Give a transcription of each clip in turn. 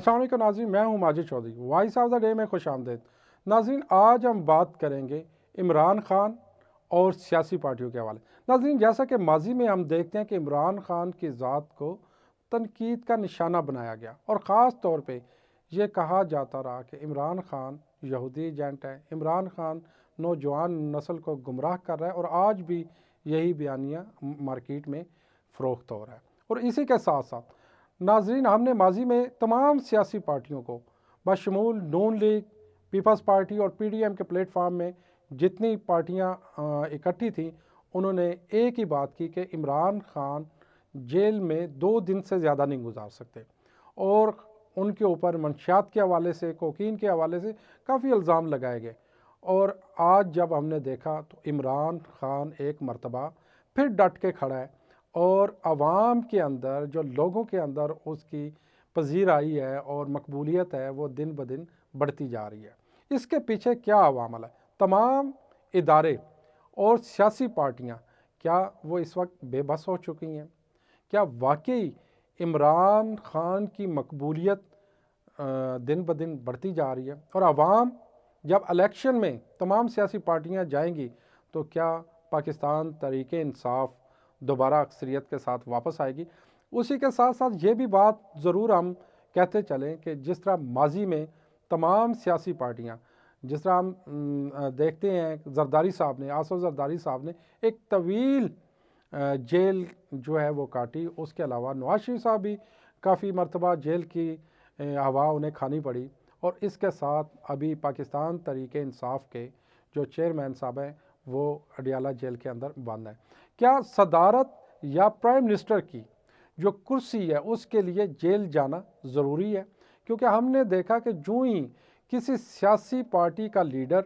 अस्सलाम वालेकुम नाज़रीन, मैं हूं Majid Chaudhary. Voice of the day में खुश आमदेद। नाज़रीन, आज हम बात करेंगे इमरान खान और सियासी पार्टियों के हवाले। नाज़रीन, जैसा कि माजी में हम देखते हैं कि इमरान खान की ज़ात को तनकीद का निशाना बनाया गया और ख़ास तौर पे ये कहा जाता रहा कि इमरान खान यहूदी एजेंट है, इमरान खान नौजवान नस्ल को गुमराह कर रहा है, और आज भी यही बयानिया मार्केट में फ़रोख्त हो रहा है। और इसी के साथ साथ नाजरीन, हमने माजी में तमाम सियासी पार्टियों को बशमूल नून लीग, पीपल्स पार्टी और PDM के प्लेटफार्म में जितनी पार्टियां इकट्ठी थीं, उन्होंने एक ही बात की कि इमरान खान जेल में 2 दिन से ज़्यादा नहीं गुजार सकते, और उनके ऊपर मंशियात के हवाले से, कोकीन के हवाले से काफ़ी इल्ज़ाम लगाए गए। और आज जब हमने देखा तो इमरान खान एक मरतबा फिर डट के खड़ा है, और आवाम के अंदर, जो लोगों के अंदर उसकी पजीराई है और मकबूलियत है, वो दिन ब दिन बढ़ती जा रही है। इसके पीछे क्या अवामल है? तमाम इदारे और सियासी पार्टियां, क्या वो इस वक्त बेबस हो चुकी हैं? क्या वाकई इमरान खान की मकबूलियत दिन ब दिन बढ़ती जा रही है? और आवाम जब इलेक्शन में तमाम सियासी पार्टियां जाएंगी तो क्या पाकिस्तान तहरीक इंसाफ दोबारा अक्सरियत के साथ वापस आएगी? उसी के साथ साथ ये भी बात ज़रूर हम कहते चलें कि जिस तरह माजी में तमाम सियासी पार्टियां, जिस तरह हम देखते हैं जरदारी साहब ने, आसफ जरदारी साहब ने एक तवील जेल जो है वो काटी। उसके अलावा नवाज शरीफ साहब भी काफ़ी मरतबा जेल की हवा उन्हें खानी पड़ी। और इसके साथ अभी पाकिस्तान तहरीक इंसाफ के जो चेयरमैन साहब हैं, वो अडियाला जेल के अंदर बंद है। क्या सदारत या प्राइम मिनिस्टर की जो कुर्सी है उसके लिए जेल जाना ज़रूरी है? क्योंकि हमने देखा कि जो ही किसी सियासी पार्टी का लीडर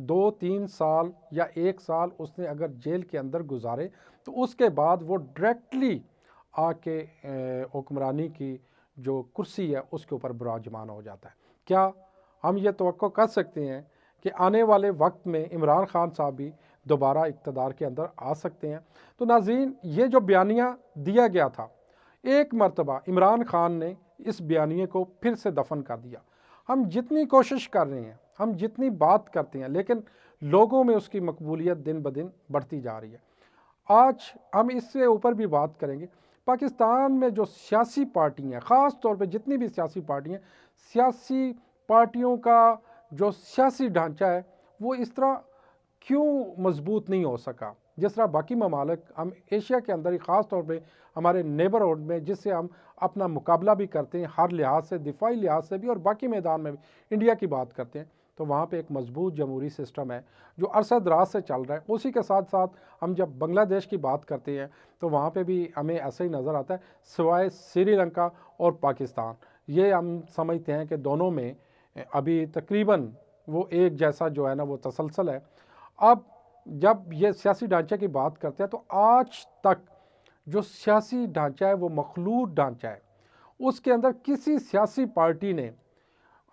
2-3 साल या 1 साल उसने अगर जेल के अंदर गुजारे, तो उसके बाद वो डायरेक्टली आके हुक्मरानी की जो कुर्सी है उसके ऊपर विराजमान हो जाता है। क्या हम ये तवक्को कर सकते हैं कि आने वाले वक्त में इमरान खान साहब भी दोबारा इक़्तिदार के अंदर आ सकते हैं? तो नाज़रीन, ये जो बयानिया दिया गया था, एक मरतबा इमरान खान ने इस बयानिए को फिर से दफन कर दिया। हम जितनी कोशिश कर रहे हैं, हम जितनी बात करते हैं, लेकिन लोगों में उसकी मकबूलियत दिन ब दिन बढ़ती जा रही है। आज हम इससे ऊपर भी बात करेंगे। पाकिस्तान में जो सियासी पार्टियाँ, ख़ास तौर पे जितनी भी सियासी पार्टियाँ, सियासी पार्टियों का जो सियासी ढांचा है वो इस तरह क्यों मजबूत नहीं हो सका जिस तरह बाकी ममालिक, हम एशिया के अंदर ही, ख़ास तौर पे हमारे नेबरहुड में, जिससे हम अपना मुकाबला भी करते हैं हर लिहाज से, दिफाई लिहाज से भी और बाकी मैदान में भी, इंडिया की बात करते हैं, तो वहाँ पे एक मजबूत जमहूरी सिस्टम है जो अरसा दराज से चल रहा है। उसी के साथ साथ हम जब बांग्लादेश की बात करते हैं तो वहाँ पे भी हमें ऐसा ही नज़र आता है, सिवाय श्रीलंका और पाकिस्तान। ये हम समझते हैं कि दोनों में अभी तकरीबन वो एक जैसा जो है ना वो तसलसल है। अब जब ये सियासी ढांचे की बात करते हैं तो आज तक जो सियासी ढांचा है वो मखलूत ढांचा है। उसके अंदर किसी सियासी पार्टी ने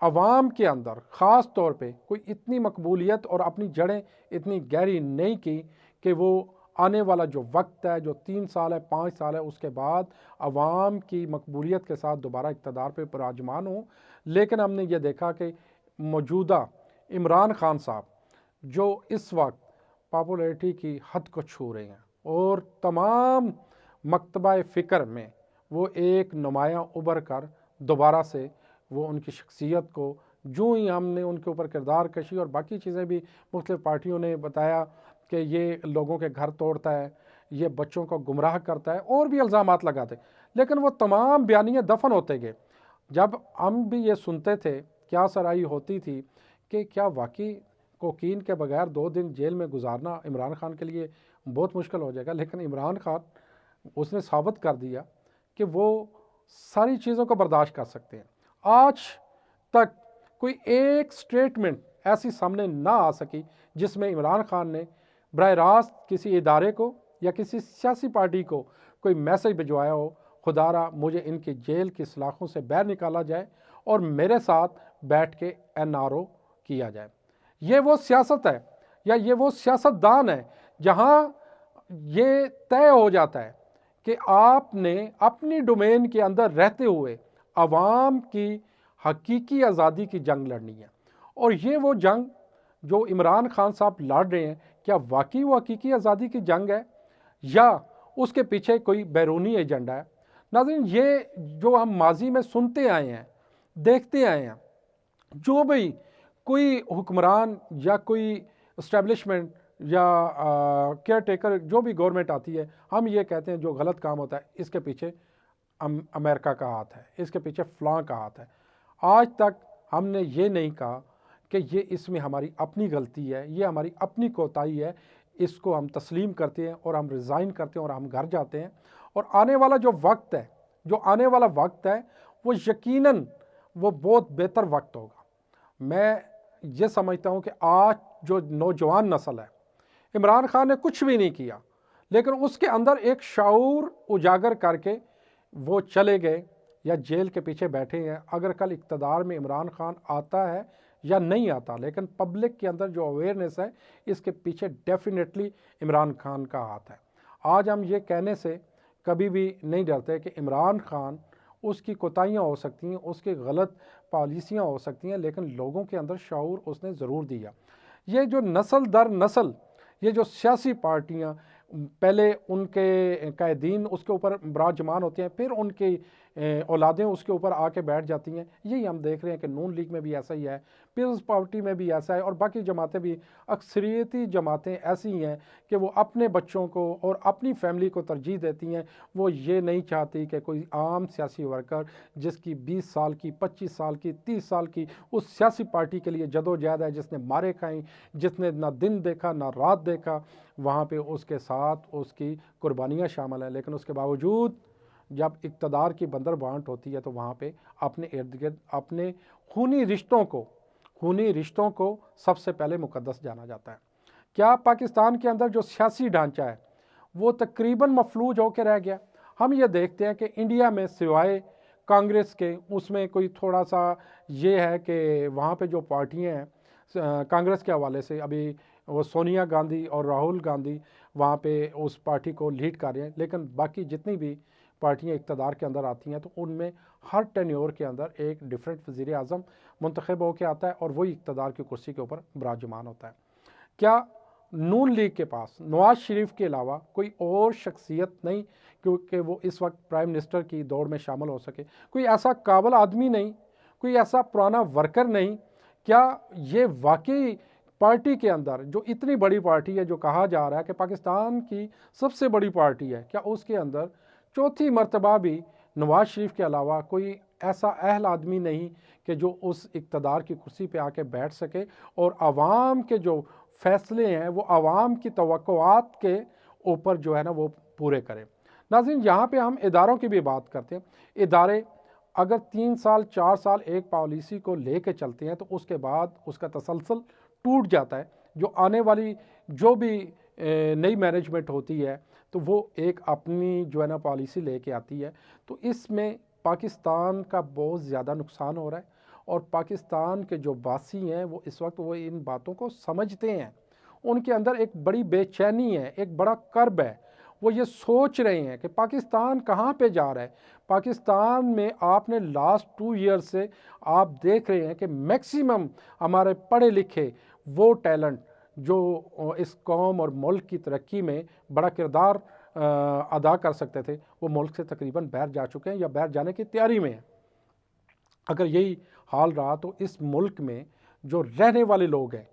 अवाम के अंदर ख़ास तौर पे कोई इतनी मकबूलियत और अपनी जड़ें इतनी गहरी नहीं की कि वो आने वाला जो वक्त है, जो 3 साल है, 5 साल है, उसके बाद अवाम की मकबूलियत के साथ दोबारा इक़्तिदार पे विराजमान हो। लेकिन हमने ये देखा कि मौजूदा इमरान खान साहब जो इस वक्त पॉपुलैरिटी की हद को छू रहे हैं और तमाम मकतबा फ़िक्र में वो एक नुमायाँ उभर कर दोबारा से वो उनकी शख्सियत को, जो ही हमने उनके ऊपर किरदार कशी और बाकी चीज़ें भी मुख्तलिफ़ पार्टियों ने बताया कि ये लोगों के घर तोड़ता है, ये बच्चों को गुमराह करता है, और भी इल्ज़ामात लगाते, लेकिन वो तमाम बयानियाँ दफन होते गए। जब हम भी ये सुनते थे, क्या सराही होती थी कि क्या वाकई कोकीन के बगैर 2 दिन जेल में गुजारना इमरान खान के लिए बहुत मुश्किल हो जाएगा। लेकिन इमरान खान, उसने साबित कर दिया कि वो सारी चीज़ों को बर्दाश्त कर सकते हैं। आज तक कोई एक स्टेटमेंट ऐसी सामने ना आ सकी जिसमें इमरान खान ने बराह रास्त किसी इदारे को या किसी सियासी पार्टी को कोई मैसेज भिजवाया हो, खुदारा मुझे इनकी जेल की सलाखों से बाहर निकाला जाए और मेरे साथ बैठ के NRO किया जाए। ये वो सियासत है या ये वो सियासतदान है जहाँ ये तय हो जाता है कि आपने अपनी डोमेन के अंदर रहते हुए आवाम की हकीकी आज़ादी की जंग लड़नी है। और ये वो जंग जो इमरान खान साहब लड़ रहे हैं, क्या वाकई वो हकीकी आज़ादी की जंग है या उसके पीछे कोई बैरूनी एजेंडा है? नाज़रीन, ये जो हम माजी में सुनते आए हैं, देखते आए हैं, जो भी कोई हुक्मरान या कोई इस्टेब्लिशमेंट या केयर टेकर जो भी गवर्नमेंट आती है, हम ये कहते हैं जो गलत काम होता है इसके पीछे अमेरिका का हाथ है, इसके पीछे फ़लाँ का हाथ है। आज तक हमने ये नहीं कहा कि ये इसमें हमारी अपनी गलती है, ये हमारी अपनी कोताही है। इसको हम तस्लीम करते हैं और हम रिज़ाइन करते हैं और हम घर जाते हैं। और आने वाला जो वक्त है, जो आने वाला वक्त है, वो यकीनन वो बहुत बेहतर वक्त होगा। मैं ये समझता हूँ कि आज जो नौजवान नस्ल है, इमरान खान ने कुछ भी नहीं किया, लेकिन उसके अंदर एक शऊर उजागर करके वो चले गए या जेल के पीछे बैठे हैं। अगर कल इक़्तिदार में इमरान खान आता है या नहीं आता, लेकिन पब्लिक के अंदर जो अवेयरनेस है, इसके पीछे डेफिनेटली इमरान खान का हाथ है। आज हम ये कहने से कभी भी नहीं डरते कि इमरान खान, उसकी कोताहियाँ हो सकती हैं, उसकी गलत पॉलिसियाँ हो सकती हैं, लेकिन लोगों के अंदर शऊर उसने ज़रूर दिया। ये जो नस्ल दर नस्ल, ये जो सियासी पार्टियाँ, पहले उनके कायदीन उसके ऊपर बराजमान होते हैं, फिर उनकी औलादें उसके ऊपर आके बैठ जाती हैं। यही हम देख रहे हैं कि नून लीग में भी ऐसा ही है, पीपल्स पार्टी में भी ऐसा है, और बाकी जमातें भी, अक्सरियती जमातें ऐसी हैं कि वो अपने बच्चों को और अपनी फैमिली को तरजीह देती हैं। वो ये नहीं चाहती कि कोई आम सियासी वर्कर जिसकी 20 साल की, 25 साल की, 30 साल की उस सियासी पार्टी के लिए जदोजहद है, जिसने मारे खाई, जिसने ना दिन देखा ना रात देखा, वहाँ पे उसके साथ उसकी कुर्बानियाँ शामिल हैं। लेकिन उसके बावजूद जब इक़्तिदार की बंदर बांट होती है, तो वहाँ पे अपने इर्द गिर्द अपने खूनी रिश्तों को सबसे पहले मुकद्दस जाना जाता है। क्या पाकिस्तान के अंदर जो सियासी ढांचा है वो तकरीबन मफलूज होकर रह गया? हम ये देखते हैं कि इंडिया में सिवाय कांग्रेस के, उसमें कोई थोड़ा सा ये है कि वहाँ पे जो पार्टियाँ हैं कांग्रेस के हवाले से, अभी वो सोनिया गांधी और राहुल गांधी वहाँ पे उस पार्टी को लीड कर रहे हैं, लेकिन बाकी जितनी भी पार्टियाँ इक़्तिदार के अंदर आती हैं, तो उनमें हर टेन्योर के अंदर एक डिफरेंट वज़ीर आज़म मुंतखब होकर आता है और वही इक़्तिदार की कुर्सी के ऊपर बराजमान होता है। क्या नून लीग के पास नवाज शरीफ के अलावा कोई और शख्सियत नहीं क्योंकि वो इस वक्त प्राइम मिनिस्टर की दौड़ में शामिल हो सके? कोई ऐसा काबिल आदमी नहीं, कोई ऐसा पुराना वर्कर नहीं? क्या ये वाकई पार्टी के अंदर जो इतनी बड़ी पार्टी है, जो कहा जा रहा है कि पाकिस्तान की सबसे बड़ी पार्टी है, क्या उसके अंदर चौथी मरतबा भी नवाज शरीफ के अलावा कोई ऐसा अहल आदमी नहीं कि जो उस इक़्तिदार की कुर्सी पे आके बैठ सके और आवाम के जो फ़ैसले हैं वो आवाम की तवक्कुआत के ऊपर जो है ना वो पूरे करे? नाज़रीन, यहाँ पे हम इदारों की भी बात करते हैं। इदारे अगर 3 साल 4 साल एक पॉलिसी को लेके चलते हैं, तो उसके बाद उसका तसलसल टूट जाता है। जो आने वाली जो भी नई मैनेजमेंट होती है, तो वो एक अपनी जो है ना पॉलिसी लेके आती है। तो इसमें पाकिस्तान का बहुत ज़्यादा नुकसान हो रहा है और पाकिस्तान के जो वासी हैं वो इस वक्त वो इन बातों को समझते हैं। उनके अंदर एक बड़ी बेचैनी है, एक बड़ा कर्ब है। वो ये सोच रहे हैं कि पाकिस्तान कहाँ पे जा रहा है। पाकिस्तान में आपने लास्ट 2 ईयर से आप देख रहे हैं कि मैक्सिमम हमारे पढ़े लिखे वो टैलेंट जो इस कौम और मुल्क की तरक्की में बड़ा किरदार अदा कर सकते थे, वो मुल्क से तकरीबन बाहर जा चुके हैं या बाहर जाने की तैयारी में हैं। अगर यही हाल रहा तो इस मुल्क में जो रहने वाले लोग हैं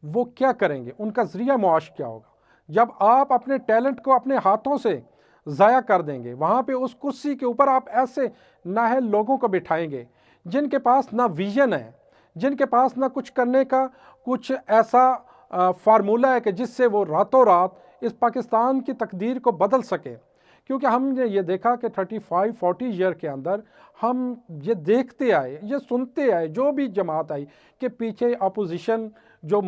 वो क्या करेंगे? उनका ज़रिया मुआश क्या होगा? जब आप अपने टैलेंट को अपने हाथों से ज़ाया कर देंगे, वहाँ पे उस कुर्सी के ऊपर आप ऐसे नाअहल लोगों को बिठाएंगे जिनके पास ना विजन है, जिनके पास ना कुछ करने का कुछ ऐसा फार्मूला है कि जिससे वो रातों रात इस पाकिस्तान की तकदीर को बदल सके। क्योंकि हमने ये देखा कि 35-40 ईयर के अंदर हम ये देखते आए, ये सुनते आए, जो भी जमात आई कि पीछे अपोजिशन जो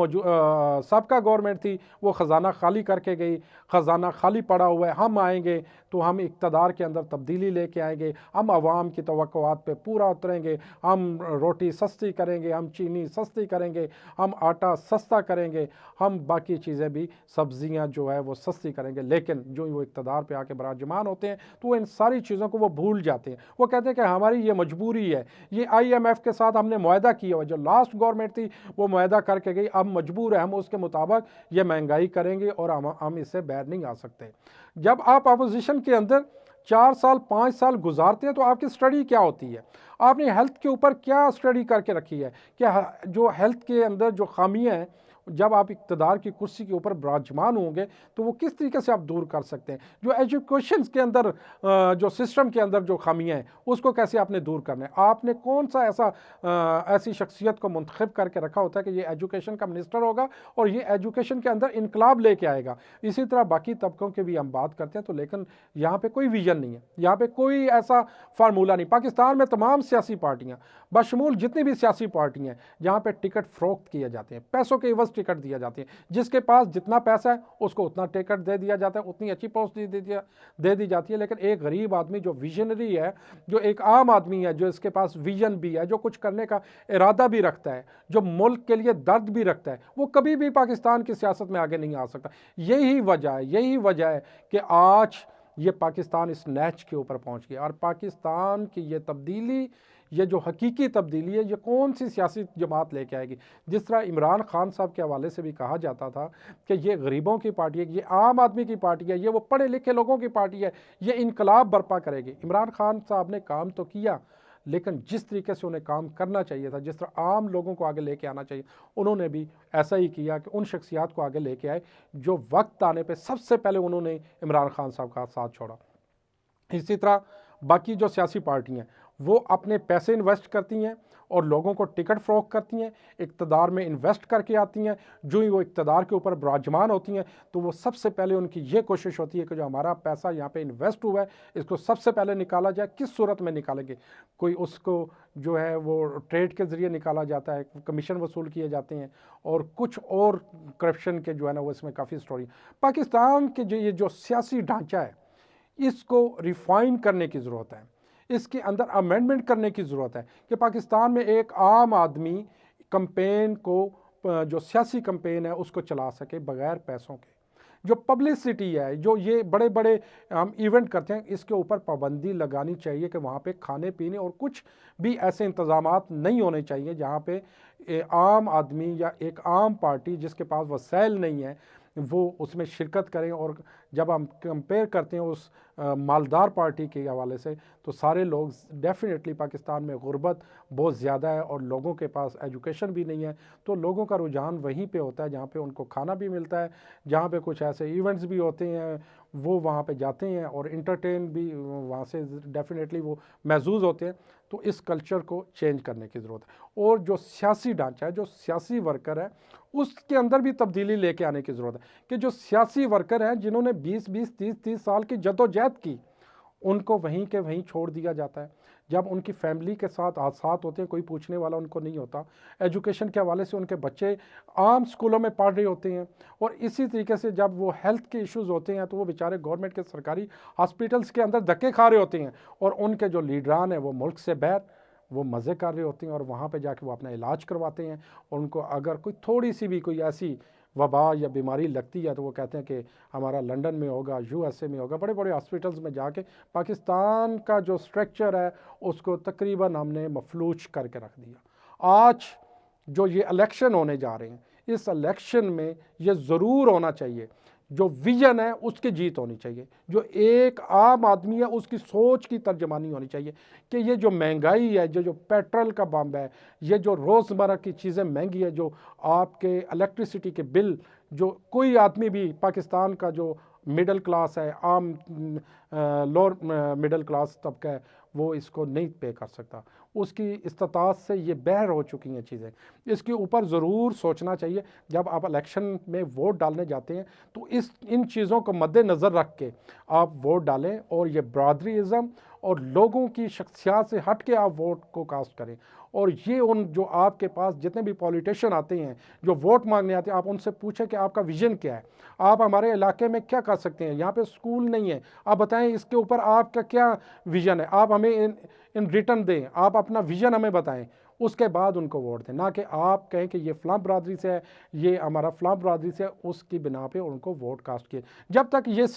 सबका गवर्नमेंट थी वो ख़जाना खाली करके गई, ख़जाना खाली पड़ा हुआ है। हम आएंगे तो हम इक़्तिदार के अंदर तब्दीली लेके आएंगे, हम आवाम की तवक्कुआत पे पूरा उतरेंगे, हम रोटी सस्ती करेंगे, हम चीनी सस्ती करेंगे, हम आटा सस्ता करेंगे, हम बाकी चीज़ें भी सब्ज़ियाँ जो है वो सस्ती करेंगे। लेकिन जो वो इक़्तिदार पे आके बराजमान होते हैं तो वो इन सारी चीज़ों को वो भूल जाते हैं। वो कहते हैं कि हमारी ये मजबूरी है, ये IMF के साथ हमने मुआहदा किया हुआ, जो लास्ट गवर्नमेंट थी वो मुआहदा करके गई, अब मजबूर है, हम उसके मुताबिक ये महंगाई करेंगे और हम इससे बाहर नहीं आ सकते। जब आप अपोजिशन के अंदर 4 साल 5 साल गुजारते हैं तो आपकी स्टडी क्या होती है? आपने हेल्थ के ऊपर क्या स्टडी करके रखी है कि जो हेल्थ के अंदर जो खामियां हैं, जब आप इक़्तिदार की कुर्सी के ऊपर विराजमान होंगे तो वो किस तरीके से आप दूर कर सकते हैं? जो एजुकेशन के अंदर जो सिस्टम के अंदर जो खामियां हैं उसको कैसे आपने दूर करना है? आपने कौन सा ऐसी शख्सियत को मुंतखब करके रखा होता है कि ये एजुकेशन का मिनिस्टर होगा और ये एजुकेशन के अंदर इनकलाब लेके आएगा? इसी तरह बाकी तबकों की भी हम बात करते हैं तो लेकिन यहाँ पे कोई विजन नहीं है, यहाँ पे कोई ऐसा फार्मूला नहीं। पाकिस्तान में तमाम सियासी पार्टियाँ बशमूल जितनी भी सियासी पार्टियाँ हैं जहाँ पे टिकट फ़रोख्त किए जाते हैं, पैसों के एवज़ टिकट दिया जाते हैं, जिसके पास जितना पैसा है उसको उतना टिकट दे दिया जाता है, उतनी अच्छी पोस्ट दे दी जाती है। लेकिन एक गरीब आदमी जो विजनरी है, जो एक आम आदमी है, जो इसके पास विजन भी है, जो कुछ करने का इरादा भी रखता है, जो मुल्क के लिए दर्द भी रखता है, वो कभी भी पाकिस्तान की सियासत में आगे नहीं आ सकता। यही वजह है कि आज ये पाकिस्तान इस नैच के ऊपर पहुंच गया। और पाकिस्तान की ये तब्दीली, ये जो हकीकी तब्दीली है, ये कौन सी सियासी जमात लेके आएगी? जिस तरह इमरान खान साहब के हवाले से भी कहा जाता था कि ये गरीबों की पार्टी है, ये आम आदमी की पार्टी है, ये वो पढ़े लिखे लोगों की पार्टी है, ये इनकलाब बर्पा करेगी। इमरान खान साहब ने काम तो किया, लेकिन जिस तरीके से उन्हें काम करना चाहिए था, जिस तरह आम लोगों को आगे लेके आना चाहिए, उन्होंने भी ऐसा ही किया कि उन शख्सियात को आगे लेके आए जो वक्त आने पे सबसे पहले उन्होंने इमरान खान साहब का साथ छोड़ा। इसी तरह बाकी जो सियासी पार्टियाँ वो अपने पैसे इन्वेस्ट करती हैं और लोगों को टिकट फ़रोख्त करती हैं, इक़्तिदार में इन्वेस्ट करके आती हैं। जो ही वो इक़्तिदार के ऊपर विराजमान होती हैं तो वो सबसे पहले उनकी ये कोशिश होती है कि जो हमारा पैसा यहाँ पे इन्वेस्ट हुआ है इसको सबसे पहले निकाला जाए। किस सूरत में निकालेंगे? कोई उसको जो है वो ट्रेड के ज़रिए निकाला जाता है, कमीशन वसूल किए जाते हैं और कुछ और करप्शन के जो है ना वो इसमें काफ़ी स्टोरी। पाकिस्तान के जो सियासी ढांचा है इसको रिफ़ाइन करने की ज़रूरत है, इसके अंदर अमेंडमेंट करने की ज़रूरत है कि पाकिस्तान में एक आम आदमी कैंपेन को, जो सियासी कैंपेन है उसको चला सके बग़ैर पैसों के। जो पब्लिसिटी है, जो ये बड़े बड़े हम इवेंट करते हैं, इसके ऊपर पाबंदी लगानी चाहिए कि वहाँ पे खाने पीने और कुछ भी ऐसे इंतज़ामात नहीं होने चाहिए जहाँ पे आम आदमी या एक आम पार्टी जिसके पास वसाइल नहीं है वो उसमें शिरकत करें। और जब हम कंपेयर करते हैं उस मालदार पार्टी के हवाले से तो सारे लोग डेफिनेटली पाकिस्तान में गुर्बत बहुत ज़्यादा है और लोगों के पास एजुकेशन भी नहीं है, तो लोगों का रुझान वहीं पे होता है जहाँ पे उनको खाना भी मिलता है, जहाँ पे कुछ ऐसे इवेंट्स भी होते हैं वो वहाँ पे जाते हैं और इंटरटेन भी वहाँ से डेफिनेटली वो महसूस होते हैं। तो इस कल्चर को चेंज करने की ज़रूरत है और जो सियासी ढांचा है, जो सियासी वर्कर है, उसके अंदर भी तब्दीली लेके आने की ज़रूरत है कि जो सियासी वर्कर हैं जिन्होंने 20-20 30-30 साल की जद्दोजहद की, उनको वहीं के वहीं छोड़ दिया जाता है। जब उनकी फैमिली के साथ हादसात होते हैं कोई पूछने वाला उनको नहीं होता। एजुकेशन के हवाले से उनके बच्चे आम स्कूलों में पढ़ रहे होते हैं और इसी तरीके से जब वो हेल्थ के इश्यूज़ होते हैं तो वो बेचारे गवर्नमेंट के सरकारी हॉस्पिटल्स के अंदर धक्के खा रहे होते हैं और उनके जो लीडरान हैं वो मुल्क से बाहर वो मज़े कर रहे होते हैं और वहाँ पे जाके वो अपना इलाज करवाते हैं। और उनको अगर कोई थोड़ी सी भी कोई ऐसी वबा या बीमारी लगती है तो वो कहते हैं कि हमारा लंदन में होगा, USA में होगा। बड़े बड़े हॉस्पिटल्स में जाके पाकिस्तान का जो स्ट्रक्चर है उसको तकरीबन हमने मफलूज करके रख दिया। आज जो ये इलेक्शन होने जा रहे हैं, इस इलेक्शन में ये ज़रूर होना चाहिए जो विजन है उसकी जीत होनी चाहिए, जो एक आम आदमी है उसकी सोच की तर्जमानी होनी चाहिए कि ये जो महंगाई है, जो पेट्रोल का बम है, ये जो रोज़मर्रा की चीज़ें महंगी है, जो आपके इलेक्ट्रिसिटी के बिल, जो कोई आदमी भी पाकिस्तान का जो मिडिल क्लास है, आम लोअर मिडिल क्लास तबका है, वो इसको नहीं पे कर सकता। उसकी इस्तात से ये बहर हो चुकी हैं चीज़ें। इसके ऊपर ज़रूर सोचना चाहिए। जब आप इलेक्शन में वोट डालने जाते हैं तो इन चीज़ों को मद्देनज़र रख के आप वोट डालें और ये बरादरीज़म और लोगों की शख्सियत से हट के आप वोट को कास्ट करें। और ये उन जो आपके पास जितने भी पॉलिटिशियन आते हैं जो वोट मांगने आते हैं, आप उनसे पूछें कि आपका विजन क्या है, आप हमारे इलाके में क्या कर सकते हैं, यहाँ पे स्कूल नहीं है, आप बताएं इसके ऊपर आपका क्या विजन है, आप हमें इन रिटर्न दें, आप अपना विजन हमें बताएं, उसके बाद उनको वोट दें। ना कि आप कहें कि ये फ़लाँ बरादरी से है, ये हमारा फ़लाँ बरादरी से है, उसकी बिना पे उनको वोट कास्ट किए। जब तक ये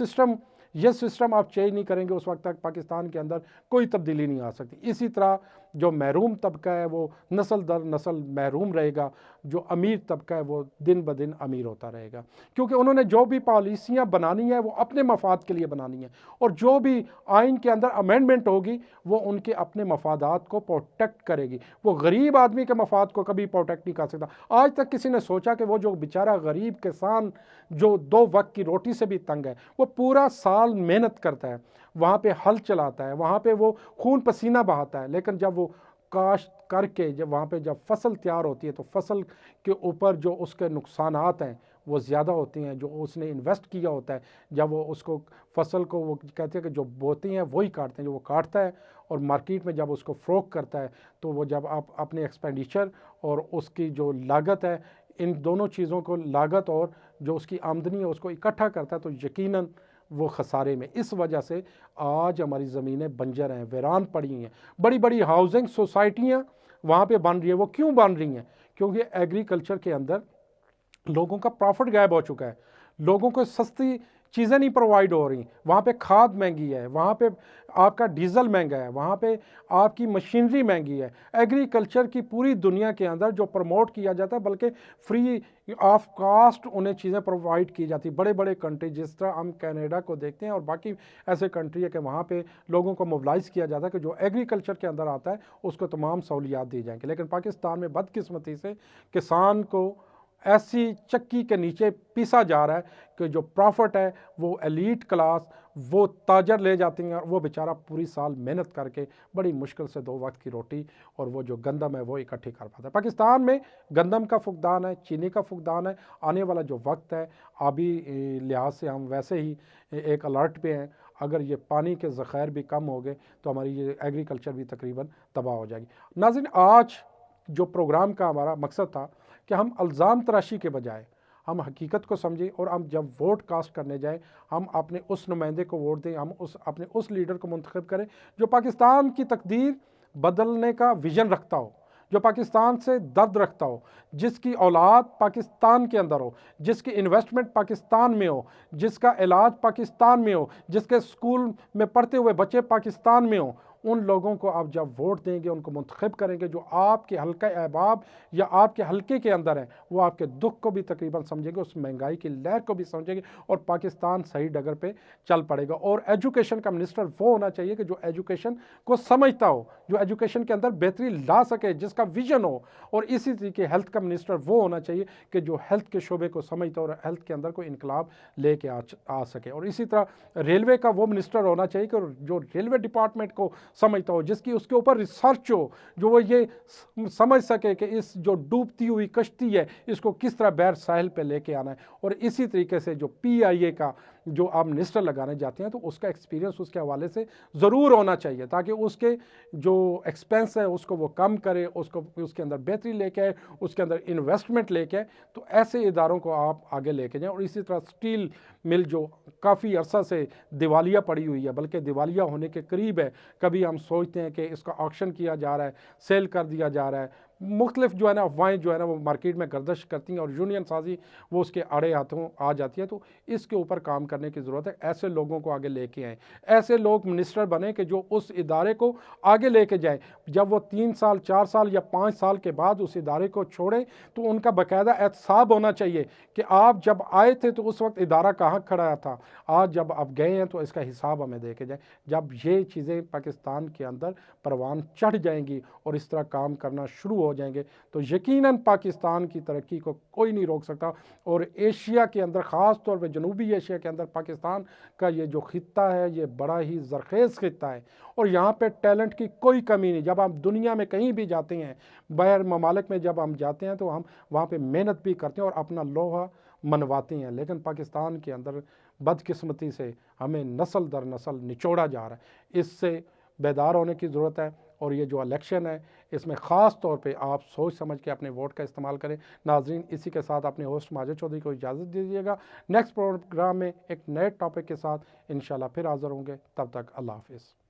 सिस्टम आप चेंज नहीं करेंगे उस वक्त तक पाकिस्तान के अंदर कोई तब्दीली नहीं आ सकती। इसी तरह जो महरूम तबका है वो नस्ल दर नस्ल महरूम रहेगा, जो अमीर तबका है वो दिन ब दिन अमीर होता रहेगा, क्योंकि उन्होंने जो भी पॉलिसियाँ बनानी है वो अपने मफाद के लिए बनानी है, और जो भी आइन के अंदर अमेंडमेंट होगी वो उनके अपने मफादात को प्रोटेक्ट करेगी। वो गरीब आदमी के मफाद को कभी प्रोटेक्ट नहीं कर सकता। आज तक किसी ने सोचा कि वो जो बेचारा गरीब किसान जो 2 वक्त की रोटी से भी तंग है, वो पूरा साल मेहनत करता है, वहाँ पे हल चलाता है, वहाँ पे वो खून पसीना बहाता है, लेकिन जब वो काश्त करके जब वहाँ पे जब फसल तैयार होती है तो फसल के ऊपर जो उसके नुकसानात हैं वो ज़्यादा होती हैं, जो उसने इन्वेस्ट किया होता है। जब वो उसको फसल को वो कहते हैं कि जो बोते हैं वही काटते हैं, जो वो काटता है और मार्केट में जब उसको फ़रोख्त करता है, तो वो जब आप अपने एक्सपेंडिचर और उसकी जो लागत है, इन दोनों चीज़ों को लागत और जो उसकी आमदनी है उसको इकट्ठा करता है, तो यकीनन वो खसारे में। इस वजह से आज हमारी ज़मीनें बंजर हैं, वीरान पड़ी हैं। बड़ी बड़ी हाउसिंग सोसाइटियाँ वहाँ पे बन रही है। वो क्यों बन रही हैं? क्योंकि एग्रीकल्चर के अंदर लोगों का प्रॉफिट गायब हो चुका है, लोगों को सस्ती चीज़ें नहीं प्रोवाइड हो रही, वहाँ पे खाद महंगी है, वहाँ पे आपका डीजल महंगा है, वहाँ पे आपकी मशीनरी महंगी है। एग्रीकल्चर की पूरी दुनिया के अंदर जो प्रमोट किया जाता है, बल्कि फ्री ऑफ कास्ट उन्हें चीज़ें प्रोवाइड की जाती। बड़े बड़े कंट्री जिस तरह हम कनाडा को देखते हैं और बाकी ऐसे कंट्री है कि वहाँ पे लोगों को मोबिलाइज़ किया जाता है कि जो एग्रीकल्चर के अंदर आता है उसको तमाम सहूलियात दी जाएंगी। लेकिन पाकिस्तान में बदकिस्मती से किसान को ऐसी चक्की के नीचे पीसा जा रहा है कि जो प्रॉफिट है वो एलीट क्लास, वो ताजर ले जाती हैं, और वो बेचारा पूरी साल मेहनत करके बड़ी मुश्किल से 2 वक्त की रोटी और वो जो गंदम है वो इकट्ठी कर पाता है। पाकिस्तान में गंदम का फुकदान है, चीनी का फुकदान है। आने वाला जो वक्त है, अभी लिहाज से हम वैसे ही एक अलर्ट पे हैं, अगर ये पानी के ज़ख़ायर भी कम हो गए तो हमारी ये एग्रीकल्चर भी तकरीबन तबाह हो जाएगी। नाज़रीन, आज जो प्रोग्राम का हमारा मकसद था कि हम इल्ज़ाम तराशी के बजाय हम हकीकत को समझें, और हम जब वोट कास्ट करने जाएं हम अपने उस नुमाइंदे को वोट दें, हम अपने उस लीडर को मुंतखब करें जो पाकिस्तान की तकदीर बदलने का विज़न रखता हो, जो पाकिस्तान से दर्द रखता हो, जिसकी औलाद पाकिस्तान के अंदर हो, जिसकी इन्वेस्टमेंट पाकिस्तान में हो, जिसका इलाज पाकिस्तान में हो, जिसके स्कूल में पढ़ते हुए बच्चे पाकिस्तान में हो। उन लोगों को आप जब वोट देंगे, उनको मुंतखब करेंगे जो आपके हल्का अहबाब या आपके हल्के के अंदर हैं, वो आपके दुख को भी तकरीबन समझेंगे, उस महंगाई की लहर को भी समझेंगे, और पाकिस्तान सही डगर पे चल पड़ेगा। और एजुकेशन का मिनिस्टर वो होना चाहिए कि जो एजुकेशन को समझता हो, जो एजुकेशन के अंदर बेहतरी ला सके, जिसका विजन हो। और इसी तरीके हेल्थ का मिनिस्टर वो होना चाहिए कि जो हेल्थ के शोबे को समझता हो और हेल्थ के अंदर कोई इनकलाब लेके आ सके। और इसी तरह रेलवे का वो मिनिस्टर होना चाहिए कि जो रेलवे डिपार्टमेंट को समझता हो, जिसकी उसके ऊपर रिसर्च हो, जो वो ये समझ सके कि इस जो डूबती हुई कश्ती है इसको किस तरह बैर साहिल पे लेके आना है। और इसी तरीके से जो PIA का जो आप मिनिस्टर लगाने जाते हैं तो उसका एक्सपीरियंस उसके हवाले से ज़रूर होना चाहिए, ताकि उसके जो एक्सपेंस है उसको वो कम करे, उसको उसके अंदर बेहतरी लेके आए, उसके अंदर इन्वेस्टमेंट लेके आए। तो ऐसे इदारों को आप आगे लेके जाएं। और इसी तरह स्टील मिल जो काफ़ी अरसा से दिवालिया पड़ी हुई है, बल्कि दिवालिया होने के करीब है, कभी हम सोचते हैं कि इसका ऑक्शन किया जा रहा है, सेल कर दिया जा रहा है, मुख्तलिफ जो है ना अफवाहें जो है ना वो मार्केट में गर्दिश करती हैं और यूनियन साजी वो उसके आड़े हाथों आ जाती है। तो इसके ऊपर काम करने की ज़रूरत है। ऐसे लोगों को आगे लेके आएँ, ऐसे लोग मिनिस्टर बने कि जो उस इदारे को आगे लेके जाएँ। जब वो 3 साल 4 साल या 5 साल के बाद उस इदारे को छोड़ें तो उनका बाकायदा एहतसाब होना चाहिए कि आप जब आए थे तो उस वक्त इदारा कहाँ खड़ा था, आज जब आप गए हैं तो इसका हिसाब हमें दे के जाएँ। जब ये चीज़ें पाकिस्तान के अंदर परवान चढ़ जाएंगी और इस तरह काम करना शुरू हो जाएंगे तो यकीनन पाकिस्तान की तरक्की को कोई नहीं रोक सकता। और एशिया के अंदर, ख़ास तौर पे जनूबी एशिया के अंदर पाकिस्तान का ये जो खित्ता है ये बड़ा ही ज़रखेज़ खित्ता है और यहाँ पे टैलेंट की कोई कमी नहीं। जब आप दुनिया में कहीं भी जाते हैं, बाहर ममालिक में जब हम जाते हैं तो हम वहाँ पे मेहनत भी करते हैं और अपना लोहा मनवाते हैं, लेकिन पाकिस्तान के अंदर बदकिस्मती से हमें नस्ल दर नस्ल निचोड़ा जा रहा है। इससे बेदार होने की ज़रूरत है और ये जो इलेक्शन है इसमें ख़ास तौर पे आप सोच समझ के अपने वोट का इस्तेमाल करें। नाज़रीन, इसी के साथ अपने होस्ट माजिद चौधरी को इजाज़त दीजिएगा। नेक्स्ट प्रोग्राम में एक नए टॉपिक के साथ इंशाल्लाह फिर हाज़िर होंगे। तब तक अल्लाह हाफ़िज़।